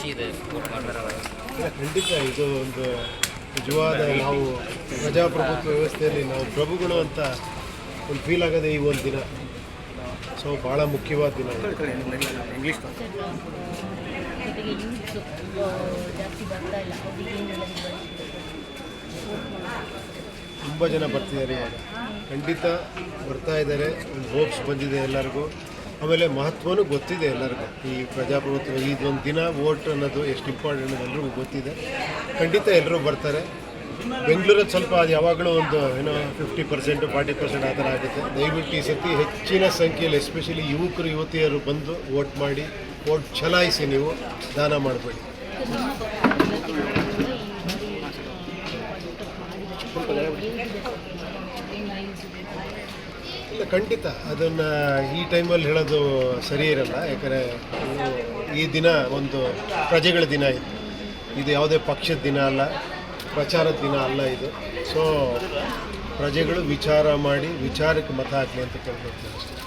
ಖುಷಿ ಇದೆ ವೋಟ್ ಮಾಡ್ತಾರಲ್ಲ. ಖಂಡಿತ ಇದು ಒಂದು ನಿಜವಾದ ನಾವು ಪ್ರಜಾಪ್ರಭುತ್ವ ವ್ಯವಸ್ಥೆಯಲ್ಲಿ ನಾವು ಪ್ರಭುಗಳು ಅಂತ ಒಂದು ಫೀಲ್ ಆಗೋದೇ ಈ ಒಂದು ದಿನ. ಸೊ ಭಾಳ ಮುಖ್ಯವಾದ ದಿನ ಇಂಗ್ಲೀಷ್. ಜೊತೆಗೆ ಯೂತ್ಸ್ ಜಾಸ್ತಿ ಬರ್ತಾ ಇಲ್ಲ, ಅವರಿಗೆ ಏನು ಹೇಳೋದು ತುಂಬ ಜನ ಬರ್ತಿದ್ದಾರೆ ಇವಾಗ, ಖಂಡಿತ ಬರ್ತಾ ಇದ್ದಾರೆ. ಒಂದು ಹೋಪ್ಸ್ ಬಂದಿದೆ ಎಲ್ಲರಿಗೂ. ಆಮೇಲೆ ಮಹತ್ವನೂ ಗೊತ್ತಿದೆ ಎಲ್ಲರಿಗೂ. ಈ ಪ್ರಜಾಪ್ರಭುತ್ವ ಇದೊಂದು ದಿನ ವೋಟ್ ಅನ್ನೋದು ಎಷ್ಟು ಇಂಪಾರ್ಟೆಂಟ್ ಅನ್ನೋದು ಎಲ್ರಿಗೂ ಗೊತ್ತಿದೆ. ಖಂಡಿತ ಎಲ್ಲರೂ ಬರ್ತಾರೆ. ಬೆಂಗಳೂರಲ್ಲಿ ಸ್ವಲ್ಪ ಅದು ಯಾವಾಗಲೂ ಒಂದು 50% 40% ಆ ಥರ ಆಗುತ್ತೆ. ದಯವಿಟ್ಟು ಈ ಸತಿ ಹೆಚ್ಚಿನ ಸಂಖ್ಯೆಯಲ್ಲಿ ಎಸ್ಪೆಷಲಿ ಯುವಕರು ಯುವತಿಯರು ಬಂದು ವೋಟ್ ಮಾಡಿ, ವೋಟ್ ಚಲಾಯಿಸಿ, ನೀವು ದಾನ ಮಾಡಬೇಡಿ. ಇಲ್ಲ, ಖಂಡಿತ ಅದನ್ನು ಈ ಟೈಮಲ್ಲಿ ಹೇಳೋದು ಸರಿ ಇರಲ್ಲ. ಯಾಕಂದರೆ ಈ ದಿನ ಒಂದು ಪ್ರಜೆಗಳ ದಿನ ಇದು ಯಾವುದೇ ಪಕ್ಷದ ದಿನ ಅಲ್ಲ, ಪ್ರಚಾರದ ದಿನ ಅಲ್ಲ ಇದು. ಸೊ ಪ್ರಜೆಗಳು ವಿಚಾರ ಮಾಡಿ ವಿಚಾರಕ್ಕೆ ಮತ ಹಾಕಲಿ ಅಂತ ಕೇಳ್ಕೊಳ್ತೀನಿ ಅಷ್ಟೇ.